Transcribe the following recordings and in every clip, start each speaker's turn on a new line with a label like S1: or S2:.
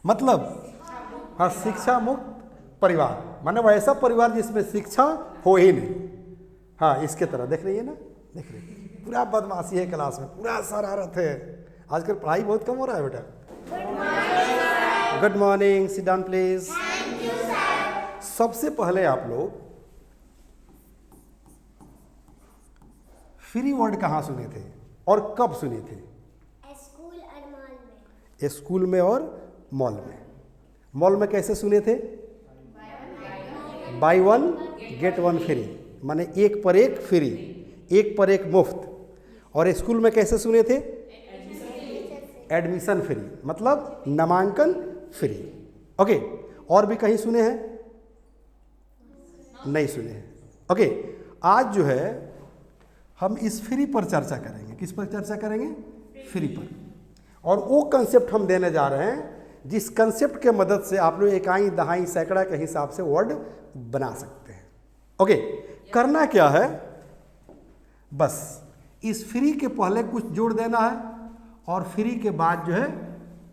S1: मतलब हाँ, शिक्षा मुक्त परिवार माने वैसा परिवार जिसमें शिक्षा हो ही नहीं। हाँ, इसके तरह देख रही है ना, देख रही है, पूरा बदमाशी है क्लास में, पूरा शरारत है। आजकल पढ़ाई बहुत कम हो रहा है बेटा। Good morning, sit down please. सबसे पहले आप लोग फ्री वर्ड कहाँ सुने थे और कब सुने थे?
S2: स्कूल और मॉल में।
S1: स्कूल में और मॉल में। मॉल में कैसे सुने थे? By one get one free, माने एक पर एक फ्री, एक पर एक मुफ्त। और स्कूल में कैसे सुने थे? एडमिशन फ्री, मतलब नामांकन फ्री। ओके, और भी कहीं सुने हैं? नहीं सुने हैं। ओके, आज जो है हम इस फ्री पर चर्चा करेंगे। किस पर चर्चा करेंगे? फ्री पर। और वो कंसेप्ट हम देने जा रहे हैं जिस कंसेप्ट के मदद से आप लोग इकाई दहाई सैकड़ा के हिसाब से वर्ड बना सकते हैं। ओके, करना क्या है? बस इस फ्री के पहले कुछ जोड़ देना है और फ्री के बाद जो है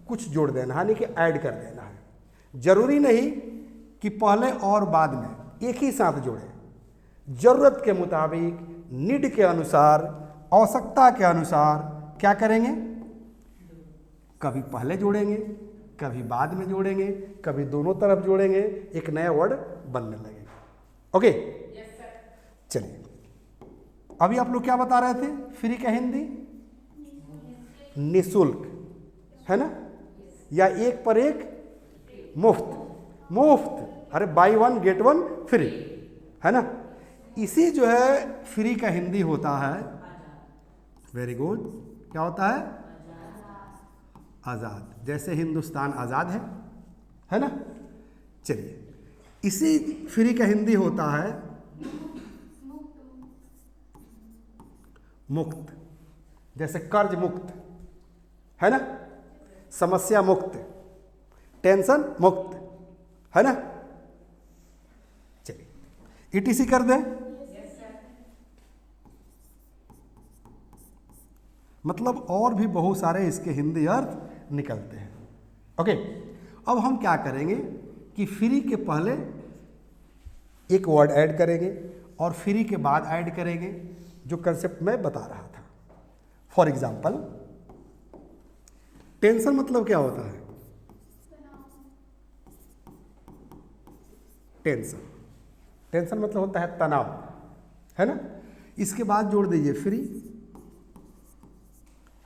S1: कुछ जोड़ देना है, यानी कि ऐड कर देना है। जरूरी नहीं कि पहले और बाद में एक ही साथ जोड़े, जरूरत के मुताबिक, नीड के अनुसार, आवश्यकता के अनुसार क्या करेंगे? कभी पहले जोड़ेंगे, कभी बाद में जोड़ेंगे, कभी दोनों तरफ जोड़ेंगे, एक नया वर्ड बनने लगेगा। ओके, चलिए, अभी आप लोग क्या बता रहे थे? फ्री का हिंदी निःशुल्क है ना, या एक पर एक मुफ्त। मुफ्त, अरे by one get one free है ना। इसी जो है फ्री का हिंदी होता है, वेरी गुड, क्या होता है? आज़ाद। जैसे हिंदुस्तान आज़ाद है ना। चलिए, इसी फ्री का हिंदी होता है मुक्त। जैसे कर्ज मुक्त है ना, समस्या मुक्त, टेंशन मुक्त है ना। चलिए, ईटीसी कर दें। मतलब और भी बहुत सारे इसके हिंदी अर्थ निकलते हैं। ओके, अब हम क्या करेंगे कि फ्री के पहले एक वर्ड ऐड करेंगे और फ्री के बाद ऐड करेंगे, जो कंसेप्ट मैं बता रहा था। फॉर एग्जाम्पल, टेंशन मतलब क्या होता है? टेंशन, टेंशन मतलब होता है तनाव, है ना। इसके बाद जोड़ दीजिए फ्री,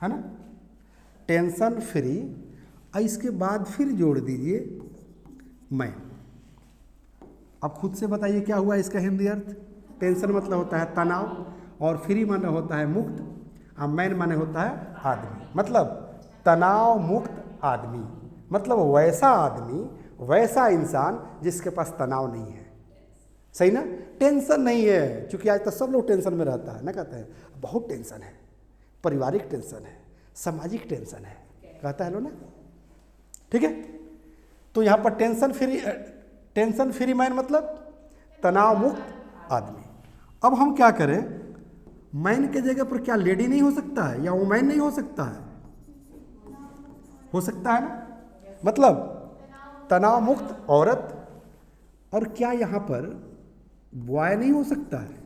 S1: है ना, टेंशन फ्री। और इसके बाद फिर जोड़ दीजिए मैं। अब खुद से बताइए क्या हुआ इसका हिंदी अर्थ? टेंशन मतलब होता है तनाव, और फ्री माने होता है मुक्त, और मैन माने होता है आदमी। मतलब तनाव मुक्त आदमी, मतलब वैसा आदमी, वैसा इंसान जिसके पास तनाव नहीं है। सही ना, टेंशन नहीं है। क्योंकि आज तक सब लोग टेंशन में रहता है ना, कहते हैं बहुत टेंशन है, पारिवारिक टेंशन है, सामाजिक टेंशन है, कहता है लो ना। ठीक है, तो यहाँ पर टेंशन फ्री मैन मतलब तनाव मुक्त आदमी। अब हम क्या करें? मैन के जगह पर क्या लेडी नहीं हो सकता है, या वुमैन नहीं हो सकता है? हो सकता है ना, मतलब तनाव मुक्त औरत। और क्या यहाँ पर बॉय नहीं हो सकता है?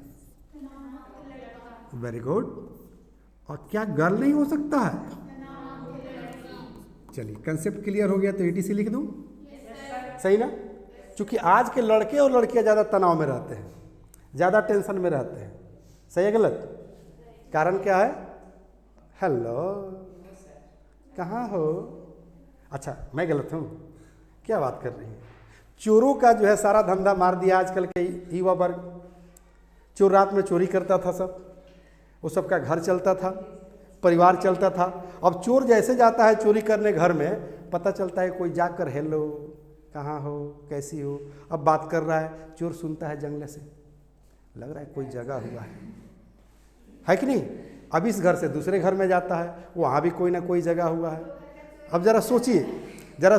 S1: Very good. और क्या गर्ल नहीं हो सकता है? चलिए, कंसेप्ट क्लियर हो गया, तो ईटीसी लिख दूं? सही ना, क्योंकि आज के लड़के और लड़कियां ज़्यादा तनाव में रहते हैं, ज़्यादा टेंशन में रहते हैं। सही है गलत? कारण क्या है? हेलो, कहाँ हो? अच्छा, मैं गलत हूँ? क्या बात कर रही हैं? चोरों का जो है सारा धंधा मार दिया आजकल के युवा वर्ग। चोर रात में चोरी करता था, सब वो सबका घर चलता था, परिवार चलता था। अब चोर जैसे जाता है चोरी करने घर में, पता चलता है कोई जाकर हेलो कहाँ हो, कैसी हो, अब बात कर रहा है। चोर सुनता है जंगले से, लग रहा है कोई जगह हुआ है कि नहीं। अब इस घर से दूसरे घर में जाता है, वहाँ भी कोई ना कोई जगह हुआ है। अब जरा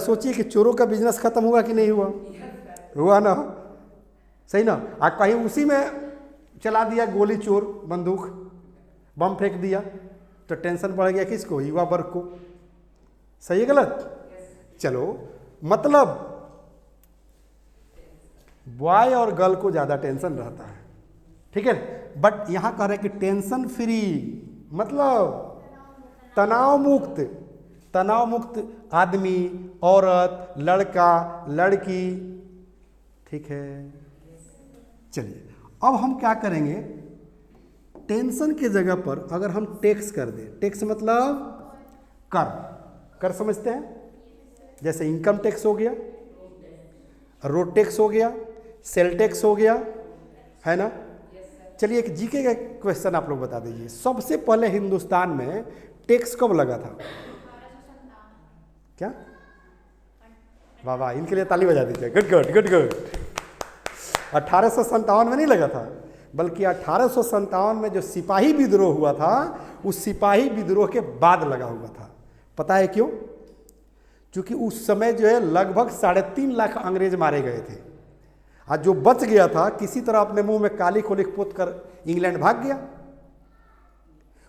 S1: सोचिए कि चोरों का बिजनेस खत्म हुआ कि नहीं हुआ? हुआ ना, सही ना। आज कहीं उसी में चला दिया गोली, चोर बंदूक बम फेंक दिया, तो टेंशन बढ़ गया किसको? युवा वर्ग को। सही है गलत? चलो, मतलब बॉय और गर्ल को ज़्यादा टेंशन रहता है, ठीक है। बट यहाँ कह रहे हैं कि टेंशन फ्री, मतलब तनाव मुक्त, तनाव मुक्त आदमी, औरत, लड़का, लड़की, ठीक है। चलिए अब हम क्या करेंगे, टेंशन के जगह पर अगर हम टैक्स कर दें, टैक्स मतलब कर, कर समझते हैं, जैसे इनकम टैक्स हो गया, रोड टैक्स हो गया, सेल टैक्स हो गया, है ना। चलिए एक जीके का क्वेश्चन आप लोग बता दीजिए, सबसे पहले हिंदुस्तान में टैक्स कब लगा था? क्या? वाह वाह, इनके लिए ताली बजा दीजिए, गुड गुड गुड गुड। 1857 में नहीं लगा था, बल्कि 1857 में जो सिपाही विद्रोह हुआ था, उस सिपाही विद्रोह के बाद लगा हुआ था। पता है क्यों? क्योंकि उस समय जो है लगभग 3.5 लाख अंग्रेज मारे गए थे, और जो बच गया था किसी तरह अपने मुंह में काली खोलिक पोत कर इंग्लैंड भाग गया।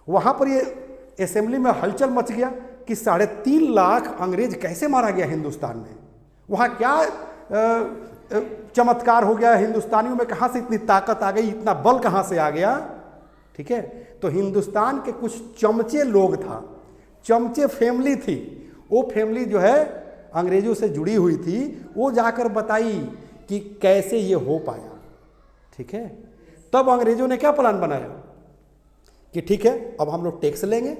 S1: वहां पर ये असेंबली में हलचल मच गया कि 3.5 लाख अंग्रेज कैसे मारा गया हिंदुस्तान में, वहां क्या चमत्कार हो गया, हिंदुस्तानियों में कहां से इतनी ताकत आ गई, इतना बल कहां से आ गया, ठीक है। तो हिंदुस्तान के कुछ चमचे लोग था, चमचे फैमिली थी, वो फैमिली जो है अंग्रेजों से जुड़ी हुई थी, वो जाकर बताई कि कैसे ये हो पाया, ठीक है। तब अंग्रेजों ने क्या प्लान बनाया कि ठीक है अब हम लोग टैक्स लेंगे।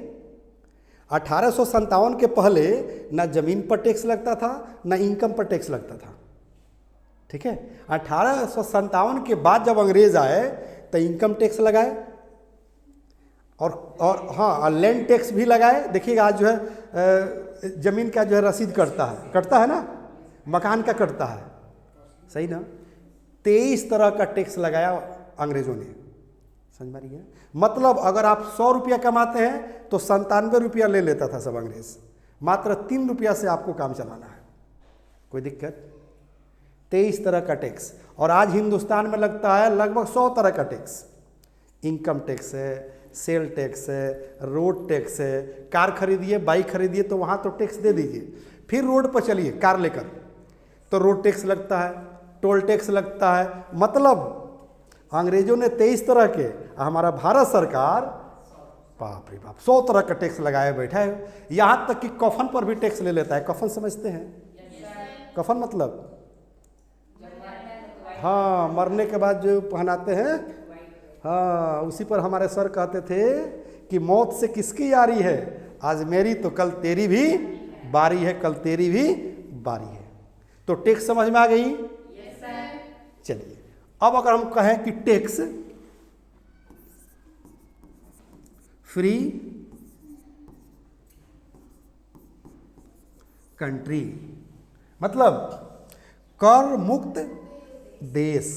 S1: 1857 के पहले ना जमीन पर टैक्स लगता था, ना इनकम पर टैक्स लगता था, ठीक है। 1857 के बाद जब अंग्रेज आए तो इनकम टैक्स लगाए और हाँ लैंड टैक्स भी लगाए। देखिएगा आज जो है जमीन का जो है रसीद कटता है ना, मकान का कटता है, सही ना। 23 तरह का टैक्स लगाया अंग्रेजों ने, समझ में आ रही है। मतलब अगर आप 100 रुपया कमाते हैं तो 97 रुपया ले लेता था सब अंग्रेज, मात्र 3 रुपया से आपको काम चलाना है, कोई दिक्कत। 23 तरह का टैक्स, और आज हिंदुस्तान में लगता है लगभग 100 तरह का टैक्स। इनकम टैक्स है, सेल टैक्स है, रोड टैक्स है। कार खरीदिए, बाइक खरीदिए तो वहाँ तो टैक्स दे दीजिए, फिर रोड पर चलिए कार लेकर तो रोड टैक्स लगता है, टोल टैक्स लगता है। मतलब अंग्रेजों ने 23 तरह के, हमारा भारत सरकार बाप रे बाप 100 तरह का टैक्स लगाए बैठा है। यहाँ तक कि कफन पर भी टैक्स ले लेता है। कफन समझते हैं? कफन मतलब हाँ मरने के बाद जो पहनाते हैं, हाँ उसी पर हमारे सर कहते थे कि मौत से किसकी यारी है, आज मेरी तो कल तेरी भी बारी है, कल तेरी भी बारी है। तो टैक्स समझ में आ गई? चलिए अब अगर हम कहें कि टैक्स फ्री कंट्री, मतलब कर मुक्त देश।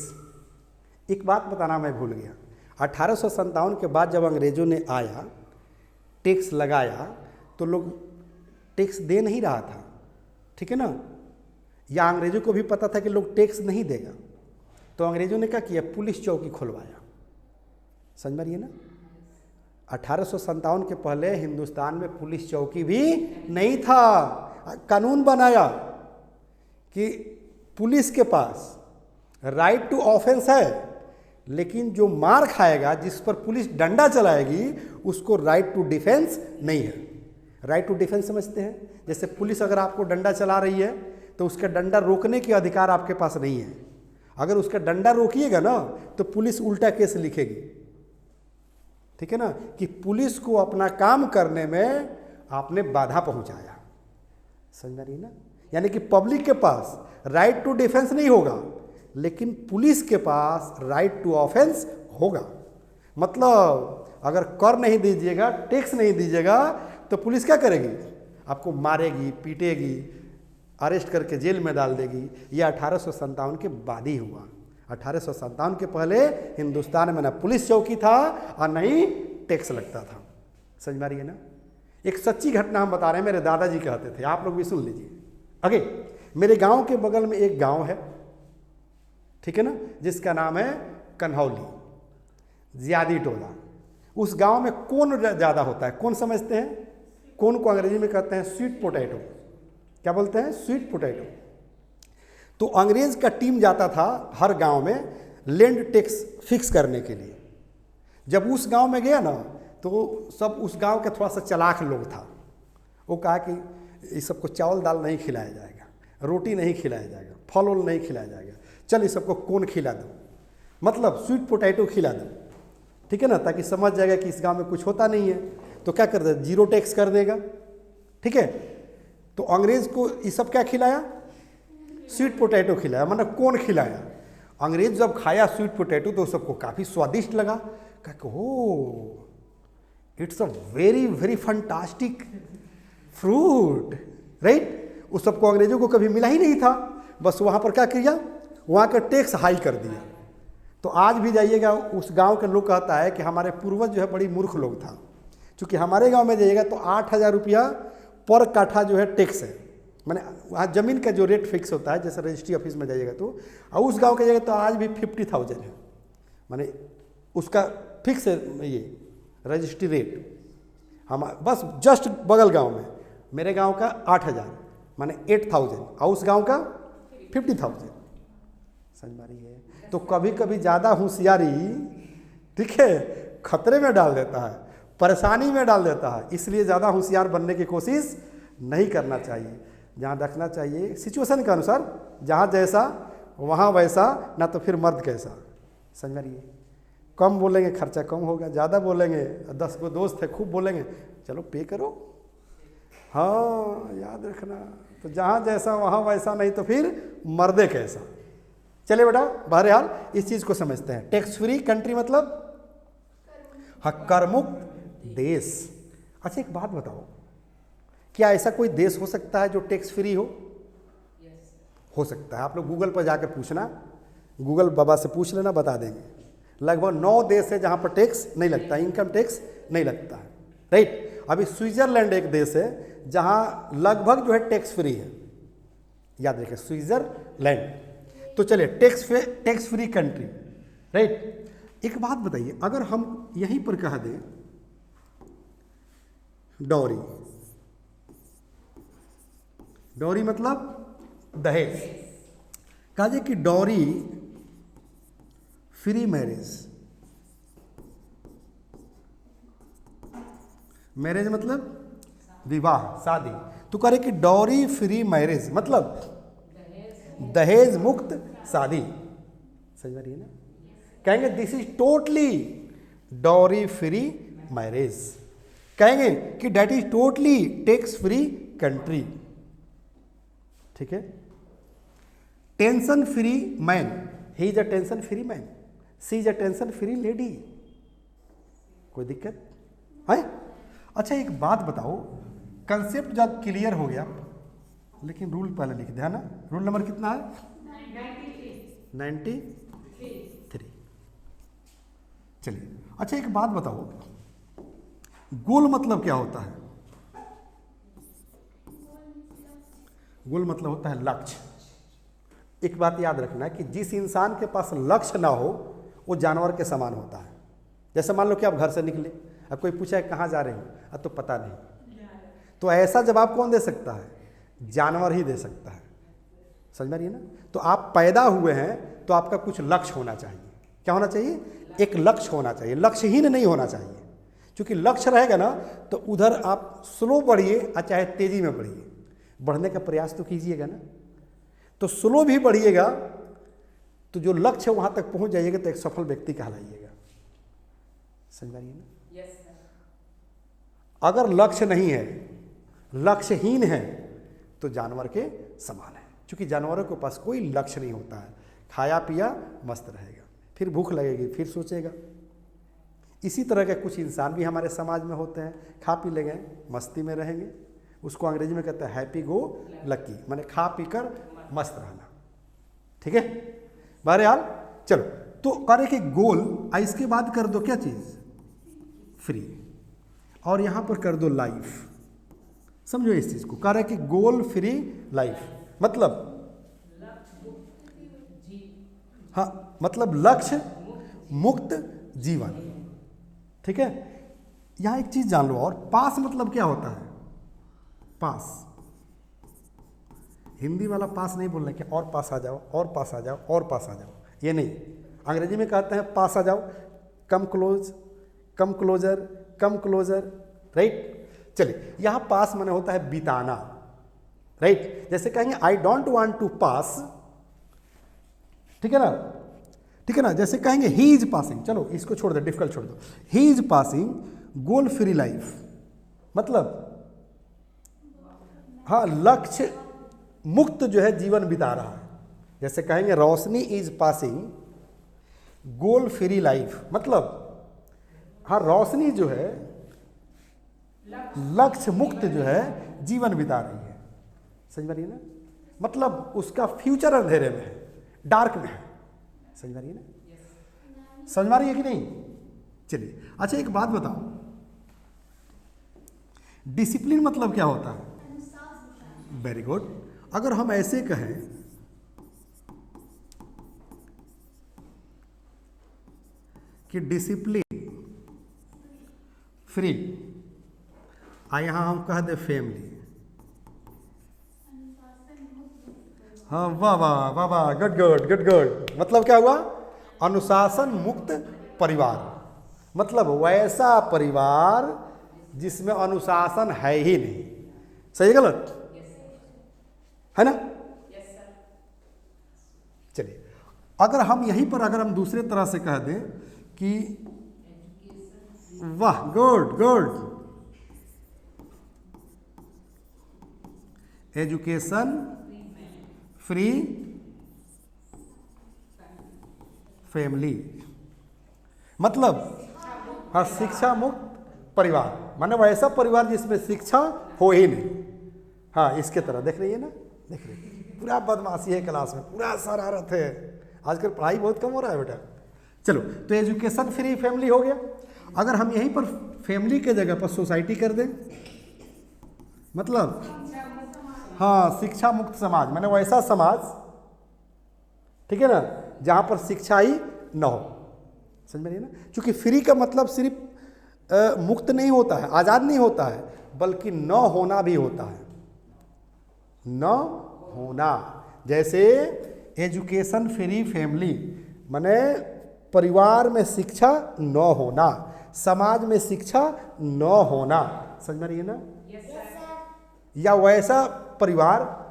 S1: एक बात बताना मैं भूल गया, 1857 के बाद जब अंग्रेजों ने आया टैक्स लगाया तो लोग टैक्स दे नहीं रहा था, ठीक है ना, या अंग्रेजों को भी पता था कि लोग टैक्स नहीं देगा, तो अंग्रेजों ने क्या किया, पुलिस चौकी खुलवाया। समझ में आ रही है ना। 1857 के पहले हिंदुस्तान में पुलिस चौकी भी नहीं था। कानून बनाया कि पुलिस के पास राइट टू ऑफेंस है, लेकिन जो मार खाएगा, जिस पर पुलिस डंडा चलाएगी, उसको राइट टू डिफेंस नहीं है। राइट टू डिफेंस समझते हैं? जैसे पुलिस अगर आपको डंडा चला रही है तो उसका डंडा रोकने के अधिकार आपके पास नहीं है। अगर उसका डंडा रोकिएगा ना तो पुलिस उल्टा केस लिखेगी, ठीक है ना, कि पुलिस को अपना काम करने में आपने बाधा पहुंचाया। समझ रही ना। यानी कि पब्लिक के पास राइट टू डिफेंस नहीं होगा, लेकिन पुलिस के पास राइट टू ऑफेंस होगा। मतलब अगर कर नहीं दीजिएगा, टैक्स नहीं दीजिएगा, तो पुलिस क्या करेगी, आपको मारेगी, पीटेगी, अरेस्ट करके जेल में डाल देगी। यह 1857 के बाद ही हुआ। 1857 के पहले हिंदुस्तान में ना पुलिस चौकी था और न ही टैक्स लगता था। समझ में आ रही है ना। एक सच्ची घटना हम बता रहे हैं, मेरे दादाजी कहते थे, आप लोग भी सुन लीजिए। आगे मेरे गांव के बगल में एक गांव है, ठीक है ना, जिसका नाम है कन्हौली, ज्यादी टोला। उस गांव में कौन ज़्यादा होता है? कौन समझते हैं? कौन को अंग्रेजी में कहते हैं स्वीट पोटैटो। क्या बोलते हैं? Sweet potato. तो अंग्रेज का टीम जाता था हर गांव में लैंड टैक्स फिक्स करने के लिए। जब उस गांव में गया ना तो सब उस गांव के थोड़ा सा चालाक लोग था, वो कहा कि इस सबको चावल दाल नहीं खिलाया जाएगा, रोटी नहीं खिलाया जाएगा, फल उल नहीं खिलाया जाएगा, चल इस सबको कौन खिला दो, मतलब स्वीट पोटैटो खिला दो, ठीक है ना, ताकि समझ जाएगा कि इस गांव में कुछ होता नहीं है। तो क्या कर दे, जीरो टैक्स कर देगा, ठीक है। तो अंग्रेज को ये सब क्या खिलाया, स्वीट पोटैटो खिलाया, मतलब कौन खिलाया। अंग्रेज जब खाया स्वीट पोटैटो तो सबको काफ़ी स्वादिष्ट लगा, कहा oh it's a very very fantastic fruit, right. उस सबको अंग्रेजों को कभी मिला ही नहीं था, बस वहाँ पर क्या किया, वहाँ का टैक्स हाई कर दिया। तो आज भी जाइएगा उस गांव के लोग कहता है कि हमारे पूर्वज जो है बड़ी मूर्ख लोग था, क्योंकि हमारे गांव में जाइएगा तो 8,000 रुपया पर काठा जो है टैक्स है, मैंने वहाँ ज़मीन का जो रेट फिक्स होता है, जैसे रजिस्ट्री ऑफिस में जाइएगा तो, और उस गांव के जाइएगा तो आज भी 50,000 है, माने उसका फिक्स है ये रजिस्ट्री रेट। हम बस जस्ट बगल गांव में, मेरे गांव का 8,000 माने 8,000 और उस गांव का 50,000, समझ में आ रही है। तो कभी कभी ज़्यादा होशियारी, ठीक है, खतरे में डाल देता है, परेशानी में डाल देता है, इसलिए ज़्यादा होशियार बनने की कोशिश नहीं करना चाहिए। जहाँ रखना चाहिए सिचुएशन के अनुसार, जहाँ जैसा वहाँ वैसा, ना तो फिर मर्द कैसा, समझ में आ रही है। कम बोलेंगे खर्चा कम होगा, ज़्यादा बोलेंगे 10 को दोस्त है खूब बोलेंगे चलो पे करो, हाँ याद रखना। तो जहाँ जैसा वहाँ वैसा, नहीं तो फिर मर्दे कैसा। चलिए बेटा, बहरहाल इस चीज़ को समझते हैं। टैक्स फ्री कंट्री मतलब हाँ करमुक्त देश। अच्छा एक बात बताओ, क्या ऐसा कोई देश हो सकता है जो टैक्स फ्री हो? हो सकता है। आप लोग गूगल पर जाकर पूछना, गूगल बाबा से पूछ लेना, बता देंगे। लगभग 9 देश है जहाँ पर टैक्स नहीं लगता, इनकम टैक्स नहीं लगता है, राइट। अभी स्विट्जरलैंड एक देश है जहाँ लगभग जो है टैक्स फ्री है, याद रखिए स्विट्जरलैंड। तो चलिए टैक्स फ्री कंट्री, राइट। एक बात बताइए, अगर हम यहीं पर कह दें डॉरी, डॉरी मतलब दहेज, कहा जाए कि डॉरी फ्री मैरिज, मैरिज मतलब विवाह शादी, तो कह रहे कि डॉरी फ्री मैरिज मतलब दहेज मुक्त शादी, समझ में आ रही है ना। कहेंगे this is totally dowry free marriage, कहेंगे कि that is totally tax free country, ठीक है। Tension free man, he is a tension free man, she is a tension free lady, कोई दिक्कत है? अच्छा एक बात बताओ, कंसेप्ट जब क्लियर हो गया, लेकिन रूल पहले लिख दिया ना। रूल नंबर कितना है? 93। चलिए अच्छा एक बात बताओ, गोल मतलब क्या होता है? गोल मतलब होता है लक्ष्य। एक बात याद रखना कि जिस इंसान के पास लक्ष्य ना हो वो जानवर के समान होता है। जैसे मान लो कि आप घर से निकले, अब कोई पूछा है कहाँ जा रहे हो, अब तो पता नहीं, तो ऐसा जवाब कौन दे सकता है? जानवर ही दे सकता है, समझ में आ रही है ना। तो आप पैदा हुए हैं तो आपका कुछ लक्ष्य होना चाहिए। क्या होना चाहिए? एक लक्ष्य होना चाहिए, लक्ष्यहीन नहीं होना चाहिए। क्योंकि लक्ष्य रहेगा ना तो उधर आप स्लो बढ़िए और चाहे तेजी में बढ़िए, बढ़ने का प्रयास तो कीजिएगा ना। तो स्लो भी बढ़िएगा तो जो लक्ष्य है वहाँ तक पहुँच जाइएगा तो एक सफल व्यक्ति कहलाइएगा, समझ में आ रही है ना। अगर लक्ष्य नहीं है, लक्ष्यहीन है, तो जानवर के समान है। क्योंकि जानवरों के पास कोई लक्ष्य नहीं होता है, खाया पिया मस्त रहेगा, फिर भूख लगेगी फिर सोचेगा। इसी तरह के कुछ इंसान भी हमारे समाज में होते हैं, खा पी लेंगे मस्ती में रहेंगे, उसको अंग्रेजी में कहते हैं हैप्पी गो लकी, माने खा पी कर मस्त रहना, ठीक है। बहरहाल चलो, तो करे कि गोल, इसके बाद कर दो क्या चीज़? फ्री, और यहाँ पर कर दो लाइफ। समझो इस चीज़ को, कह रहे कि गोल फ्री लाइफ मतलब, हाँ मतलब लक्ष्य मुक्त जीवन, ठीक है। यहाँ एक चीज़ जान लो, और पास मतलब क्या होता है? पास हिंदी वाला पास नहीं बोलना कि और पास आ जाओ, और पास आ जाओ, और पास आ जाओ, ये नहीं। अंग्रेजी में कहते हैं पास आ जाओ, come close, come closer, come closer, right. चलिए, यहाँ पास माने होता है बिताना, राइट। जैसे कहेंगे आई डोंट वांट टू पास, ठीक है ना, ठीक है ना। जैसे कहेंगे ही इज पासिंग, चलो इसको छोड़ दो, डिफिकल्ट छोड़ दो। He is passing goal free life, मतलब हाँ लक्ष्य मुक्त जो है जीवन बिता रहा है। जैसे कहेंगे Roshni is passing goal free life, मतलब हाँ रोशनी जो है लक्ष्य मुक्त जो है जीवन बिता रही है। समझ में रही है ना, मतलब उसका फ्यूचर अंधेरे में है, डार्क में है। समझ में रही है ना, समझ में रही है कि नहीं। चलिए अच्छा एक बात बताओ, डिसिप्लिन मतलब क्या होता है? Very good. अगर हम ऐसे कहें कि डिसिप्लिन फ्री, यहां हम कह दे फैमिली, हाँ वाह वाह वाह वाह, गुड गुड गुड गुड। मतलब क्या हुआ? अनुशासन मुक्त परिवार, मतलब वैसा परिवार जिसमें अनुशासन है ही नहीं। सही गलत है ना? चलिए अगर हम यहीं पर अगर हम दूसरे तरह से कह दें कि वाह good good, education free family, मतलब हाँ शिक्षा मुक्त परिवार, माने वैसा परिवार जिसमें शिक्षा हो ही नहीं। हाँ इसके तरह देख रही है ना, देख रही है, पूरा बदमाशी है क्लास में, पूरा शरारत है। आजकल पढ़ाई बहुत कम हो रहा है बेटा। चलो तो एजुकेशन फ्री फैमिली हो गया। अगर हम यहीं पर फैमिली के जगह पर सोसाइटी कर दें, मतलब हाँ शिक्षा मुक्त समाज, माने वैसा समाज, ठीक है ना, जहाँ पर शिक्षा ही न हो। समझ में नहीं ना, क्योंकि फ्री का मतलब सिर्फ मुक्त नहीं होता है, आज़ाद नहीं होता है, बल्कि न होना भी होता है, न होना। जैसे एजुकेशन फ्री फैमिली माने परिवार में शिक्षा न होना, समाज में शिक्षा न होना। समझ में रही है ना? या वैसा परिवार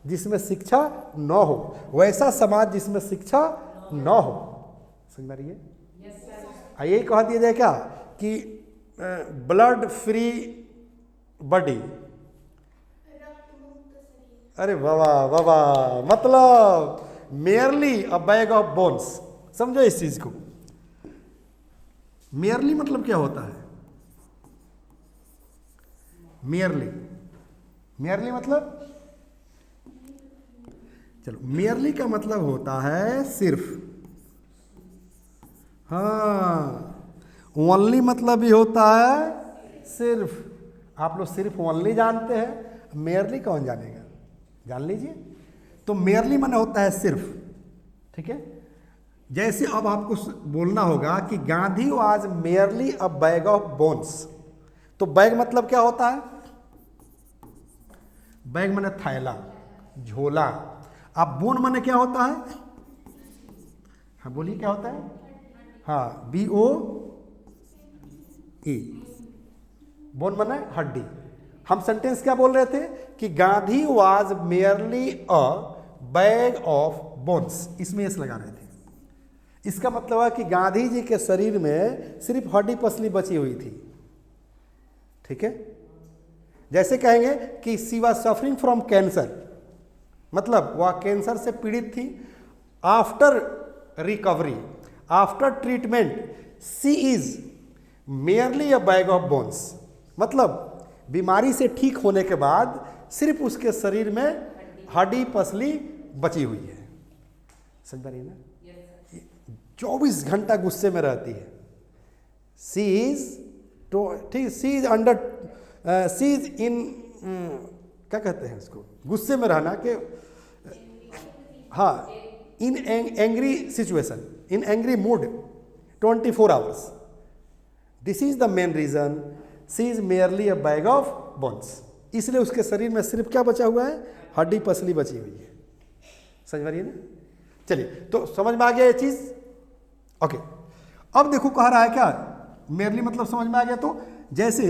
S1: जिसमें शिक्षा न हो, वैसा समाज जिसमें शिक्षा न हो। समझ में रही है? यही कह दिया जाए क्या कि ब्लड फ्री बॉडी, अरे बाबा बाबा, मतलब merely a bag of bones. समझो इस चीज को, मेयरली मतलब क्या होता है? मेयरली, मेयरली मतलब, चलो मेयरली का मतलब होता है सिर्फ, हाँ ओनली मतलब भी होता है सिर्फ। आप लोग सिर्फ ओनली जानते हैं, मेयरली कौन जानेगा? जान लीजिए। तो मेयरली माने होता है सिर्फ, ठीक है। जैसे अब आपको बोलना होगा कि Gandhi was merely a bag of bones, तो बैग मतलब क्या होता है? बैग माने थैला, झोला। अब बोन माने क्या होता है? हाँ बोलिए क्या होता है? हाँ BOE, बोन माने हड्डी। हम सेंटेंस क्या बोल रहे थे कि Gandhi was merely a bag of bones, इसमें एस लगा रहे थे। इसका मतलब है कि गांधी जी के शरीर में सिर्फ हड्डी पसली बची हुई थी, ठीक है। जैसे कहेंगे कि she was suffering from cancer, मतलब वह कैंसर से पीड़ित थी। After recovery, after treatment she is merely a bag of bones, मतलब बीमारी से ठीक होने के बाद सिर्फ उसके शरीर में हड्डी पसली बची हुई है। समझ पा रही है ना? 24 घंटा गुस्से में रहती है। सी इज ठीक, she is under, she is in, क्या कहते हैं उसको, गुस्से में रहना के, हाँ in angry situation, in angry mood 24 hours. This is the main reason she is merely a bag of bones. इसलिए उसके शरीर में सिर्फ क्या बचा हुआ है, हड्डी पसली बची हुई है। समझ में आ रही है ना? चलिए, तो समझ में आ गया ये चीज। ओके, अब देखो कह रहा है क्या, मेरली मतलब समझ में आ गया। तो जैसे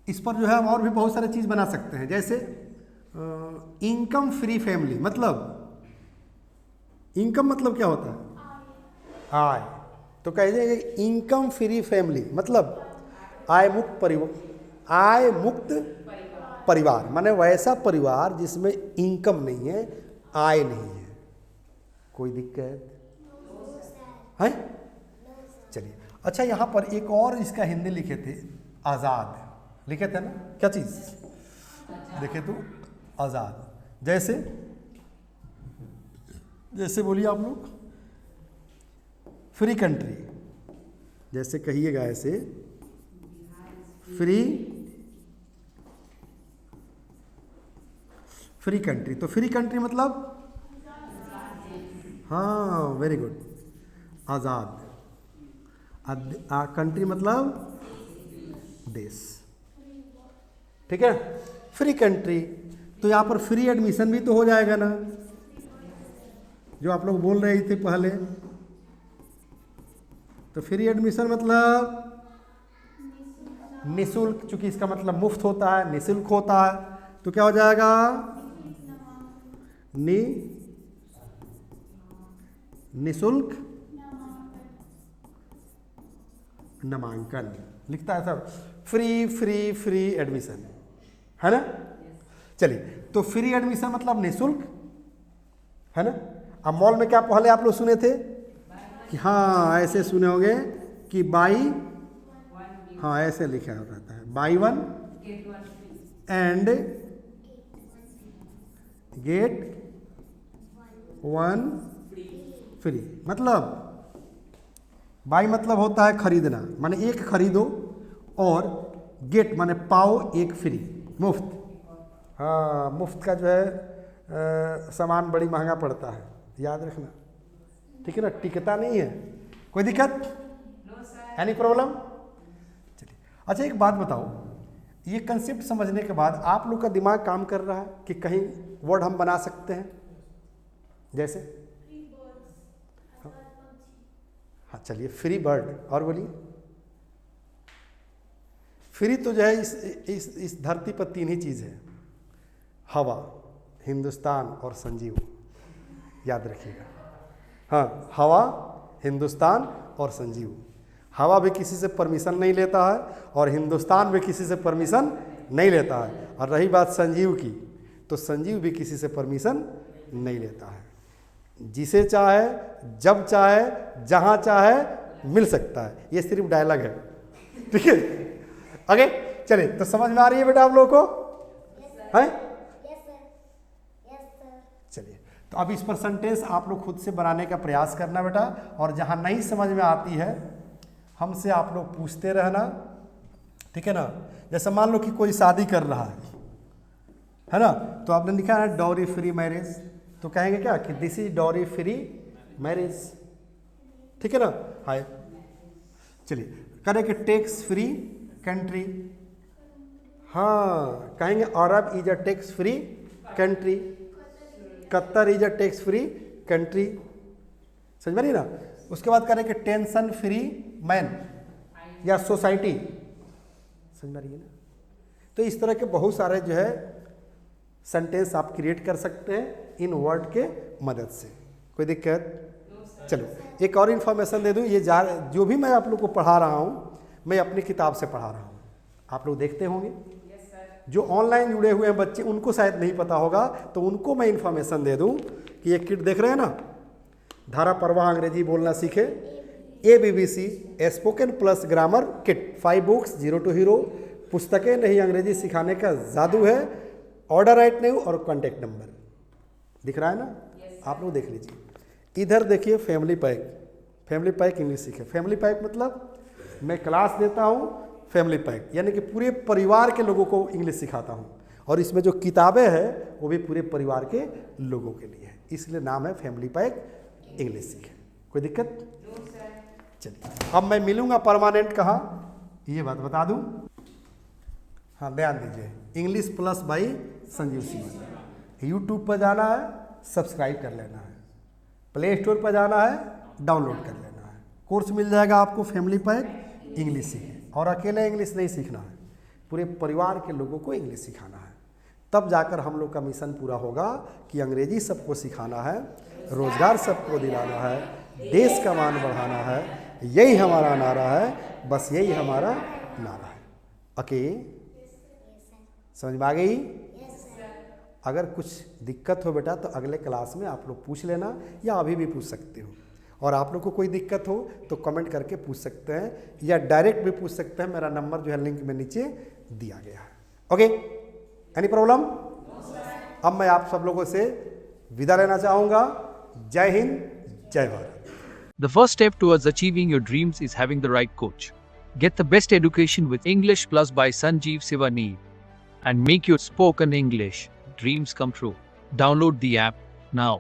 S1: इस पर जो है हम और भी बहुत सारे चीज बना सकते हैं, जैसे इनकम फ्री फैमिली, मतलब इनकम मतलब क्या होता है, आय। तो कह देंगे इनकम फ्री फैमिली मतलब आय मुक्त परिवार, आय मुक्त परिवार माने वैसा परिवार जिसमें इनकम नहीं है, आय नहीं है। कोई दिक्कत है? चलिए, अच्छा यहाँ पर एक और इसका हिंदी लिखे थे, आज़ाद लिखे थे ना, क्या चीज़ देखे तो, आज़ाद। जैसे जैसे बोलिए आप लोग, फ्री कंट्री, जैसे कहिएगा ऐसे, फ्री कंट्री। तो फ्री कंट्री मतलब, हाँ वेरी गुड, आज़ाद। कंट्री मतलब देश, ठीक है, फ्री कंट्री। तो यहाँ पर फ्री एडमिशन भी तो हो जाएगा ना, जो आप लोग बोल रहे थे पहले। तो फ्री एडमिशन मतलब निःशुल्क, चूंकि इसका मतलब मुफ्त होता है, निःशुल्क होता है, तो क्या हो जाएगा, निःशुल्क नामांकन लिखता है सब, फ्री फ्री फ्री एडमिशन, है ना। चलिए, तो फ्री एडमिशन मतलब निःशुल्क, है ना। अब मॉल में क्या पहले आप लोग सुने थे कि, हाँ ऐसे सुने होंगे कि बाई, हाँ ऐसे लिखा रहता है, by one and get one free. मतलब बाई मतलब होता है खरीदना, माने एक खरीदो, और गेट माने पाओ एक फ्री, मुफ्त। हाँ, मुफ्त का जो है सामान बड़ी महंगा पड़ता है, याद रखना, ठीक है ना, टिकता नहीं है। कोई दिक्कत, एनी प्रॉब्लम? चलिए, अच्छा एक बात बताओ, ये कंसेप्ट समझने के बाद आप लोग का दिमाग काम कर रहा है कि कहीं वर्ड हम बना सकते हैं, जैसे, हाँ चलिए, फ्री बर्ड, और बोलिए। फ्री तो जो है इस धरती पर तीन ही चीज़ है, हवा, हिंदुस्तान और संजीव, याद रखिएगा। हाँ, हवा, हिंदुस्तान और संजीव। हवा भी किसी से परमिशन नहीं लेता है, और हिंदुस्तान भी किसी से परमिशन नहीं लेता है। और रही बात संजीव की, तो संजीव भी किसी से परमिशन नहीं लेता है, जिसे चाहे, जब चाहे, जहाँ चाहे मिल सकता है। ये सिर्फ डायलॉग है, ठीक है। आगे चलिए, तो समझ में आ रही है बेटा आप लोगों को, हैं? चलिए, तो अब इस पर सेंटेंस आप लोग खुद से बनाने का प्रयास करना बेटा, और जहाँ नहीं समझ में आती है हमसे आप लोग पूछते रहना, ठीक है ना। जैसे मान लो कि कोई शादी कर रहा है ना, तो आपने लिखा है डॉरी फ्री मैरिज, तो कहेंगे क्या कि this is dowry free marriage, ठीक है ना। हाय, चलिए, करें कि टैक्स फ्री कंट्री, हाँ कहेंगे Arab is a tax free country, Qatar is a tax free country, समझ में नहीं ना। उसके बाद करें कि टेंशन फ्री मैन या सोसाइटी, समझ में रही है ना। तो इस तरह के बहुत सारे जो है सेंटेंस आप क्रिएट कर सकते हैं इन वर्ड के मदद से, कोई दिक्कत? चलो, एक और इन्फॉर्मेशन दे दूं, ये जो भी मैं आप लोग को पढ़ा रहा हूँ, मैं अपनी किताब से पढ़ा रहा हूँ, आप लोग देखते होंगे। जो ऑनलाइन जुड़े हुए हैं बच्चे, उनको शायद नहीं पता होगा, तो उनको मैं इन्फॉर्मेशन दे दूं कि ये किट देख रहे हैं ना, धारा प्रवाह अंग्रेजी बोलना सीखे, ABBC spoken plus grammar kit, 5 books, 0 to hero, पुस्तकें नहीं अंग्रेजी सिखाने का जादू है, ऑर्डर राइट नहीं और कॉन्टैक्ट नंबर दिख रहा है ना, आप लोग देख लीजिए। इधर देखिए family pack, family pack English सीखे। फैमिली पैक मतलब मैं क्लास देता हूँ, फैमिली पैक यानी कि पूरे परिवार के लोगों को इंग्लिश सिखाता हूँ, और इसमें जो किताबें हैं वो भी पूरे परिवार के लोगों के लिए है, इसलिए नाम है फैमिली पैक इंग्लिश सीखे। कोई दिक्कत? चलिए अब मैं मिलूंगा परमानेंट कहाँ, ये बात बता दूं। हाँ ध्यान दीजिए, English plus by Sanjeev Singh. YouTube पर जाना है, सब्सक्राइब कर लेना है, प्ले स्टोर पर जाना है, डाउनलोड कर लेना है। कोर्स मिल जाएगा आपको फैमिली पैक इंग्लिश सीखें, और अकेले इंग्लिश नहीं सीखना है, पूरे परिवार के लोगों को इंग्लिश सिखाना है। तब जाकर हम लोग का मिशन पूरा होगा कि अंग्रेजी सबको सिखाना है, रोजगार सबको दिलाना है, देश का मान बढ़ाना है। यही हमारा नारा है, बस यही हमारा नारा है। ओके, समझ में आ गई? अगर कुछ दिक्कत हो बेटा तो अगले क्लास में आप लोग पूछ लेना, या अभी भी पूछ सकते हो। और आप लोग को कोई दिक्कत हो तो कमेंट करके पूछ सकते हैं, या डायरेक्ट भी पूछ सकते हैं। मेरा नंबर जो है लिंक में नीचे दिया गया है। Okay, any problem? अब मैं आप सब लोगों से विदा लेना चाहूँगा। जय हिंद, जय Bharat.
S3: The first step towards achieving your dreams is having the right coach. Get the best education with English Plus by Sanjeev Sivaneer and make your spoken English dreams come true. Download the app now.